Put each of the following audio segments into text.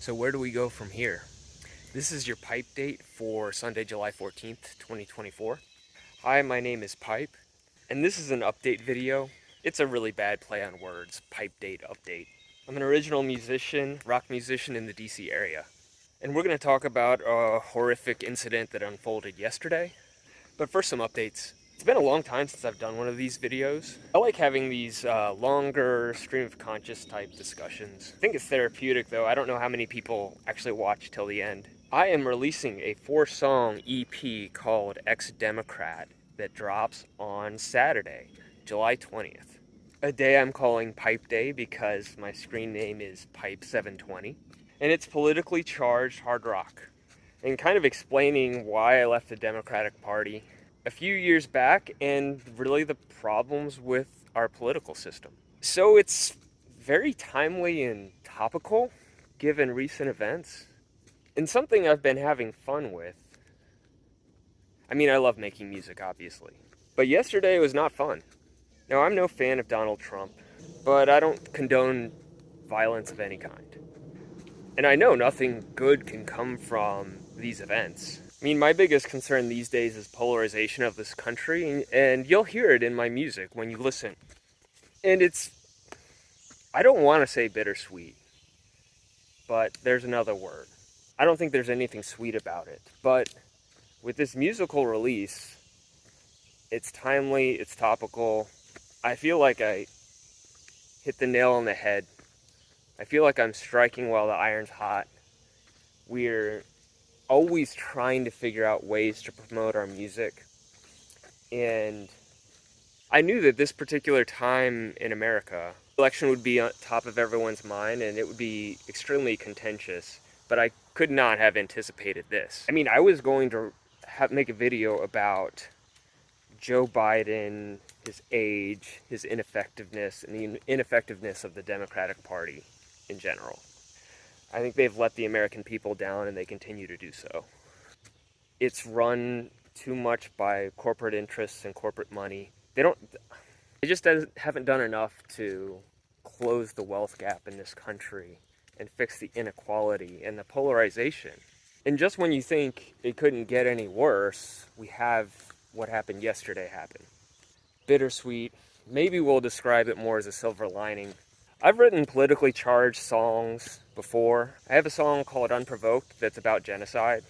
So where do we go from here? This is your Pipe date for Sunday, July 14th, 2024. Hi, my name is Pipe, and this is an update video. It's a really bad play on words, Pipe date update. I'm an original musician, rock musician in the DC area, and we're going to talk about a horrific incident that unfolded yesterday. But first, some updates. It's been a long time since I've done one of these videos. I like having these longer stream of conscious type discussions. I think it's therapeutic though. I don't know how many people actually watch till the end. I am releasing a 4-song EP called Ex-Democrat that drops on Saturday, July 20th. A day I'm calling Pipe Day because my screen name is Pipe720. And it's politically charged hard rock. And kind of explaining why I left the Democratic Party a few years back and really the problems with our political system. So it's very timely and topical given recent events and something I've been having fun with. I mean, I love making music, obviously, but yesterday was not fun. Now, I'm no fan of Donald Trump, but I don't condone violence of any kind. And I know nothing good can come from these events. I mean, my biggest concern these days is polarization of this country, and you'll hear it in my music when you listen. And I don't want to say bittersweet, but there's another word. I don't think there's anything sweet about it, but with this musical release, it's timely, it's topical. I feel like I hit the nail on the head. I feel like I'm striking while the iron's hot. We're always trying to figure out ways to promote our music. And I knew that this particular time in America, election would be on top of everyone's mind and it would be extremely contentious, but I could not have anticipated this. I mean, I was going to make a video about Joe Biden, his age, his ineffectiveness, and the ineffectiveness of the Democratic Party in general. I think they've let the American people down and they continue to do so. It's run too much by corporate interests and corporate money. They just haven't done enough to close the wealth gap in this country and fix the inequality and the polarization. And just when you think it couldn't get any worse, we have what happened yesterday happen. Bittersweet. Maybe we'll describe it more as a silver lining. I've written politically charged songs before. I have a song called Unprovoked that's about genocide.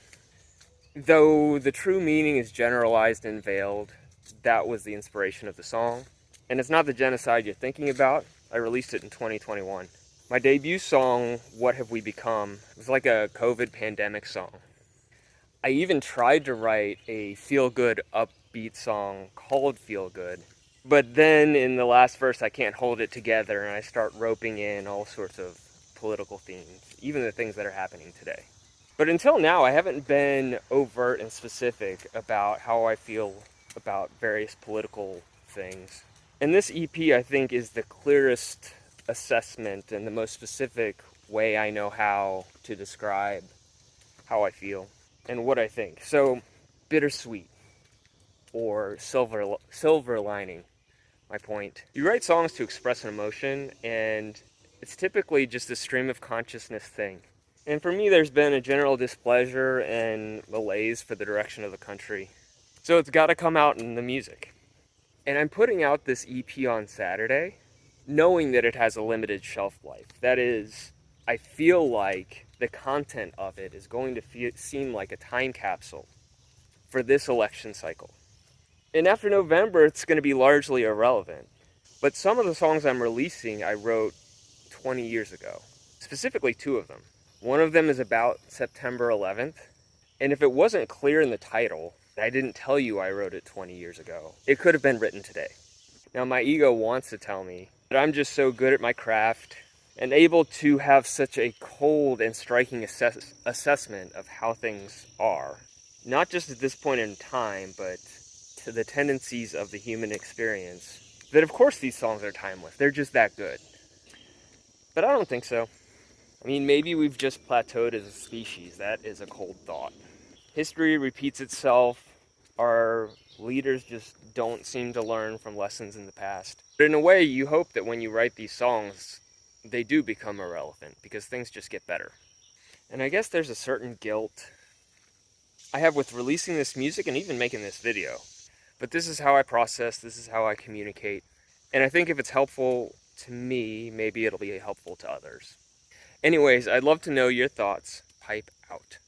Though the true meaning is generalized and veiled, that was the inspiration of the song. And it's not the genocide you're thinking about. I released it in 2021. My debut song, What Have We Become, was like a COVID pandemic song. I even tried to write a feel-good, upbeat song called Feel Good. But then in the last verse, I can't hold it together, and I start roping in all sorts of political themes, even the things that are happening today. But until now, I haven't been overt and specific about how I feel about various political things. And this EP, I think, is the clearest assessment and the most specific way I know how to describe how I feel and what I think. So, bittersweet or silver lining. My point. You write songs to express an emotion, and it's typically just a stream of consciousness thing. And for me, there's been a general displeasure and malaise for the direction of the country. So it's got to come out in the music. And I'm putting out this EP on Saturday, knowing that it has a limited shelf life. That is, I feel like the content of it is going to seem like a time capsule for this election cycle. And after November, it's going to be largely irrelevant. But some of the songs I'm releasing, I wrote 20 years ago. Specifically 2 of them. One of them is about September 11th. And if it wasn't clear in the title, I didn't tell you I wrote it 20 years ago, it could have been written today. Now, my ego wants to tell me that I'm just so good at my craft and able to have such a cold and striking assessment of how things are. Not just at this point in time, but to the tendencies of the human experience, that of course these songs are timeless. They're just that good. But I don't think so. I mean, maybe we've just plateaued as a species. That is a cold thought. History repeats itself. Our leaders just don't seem to learn from lessons in the past. But in a way, you hope that when you write these songs, they do become irrelevant because things just get better. And I guess there's a certain guilt I have with releasing this music and even making this video. But this is how I process, this is how I communicate. And I think if it's helpful to me, maybe it'll be helpful to others. Anyways, I'd love to know your thoughts. Pipe out.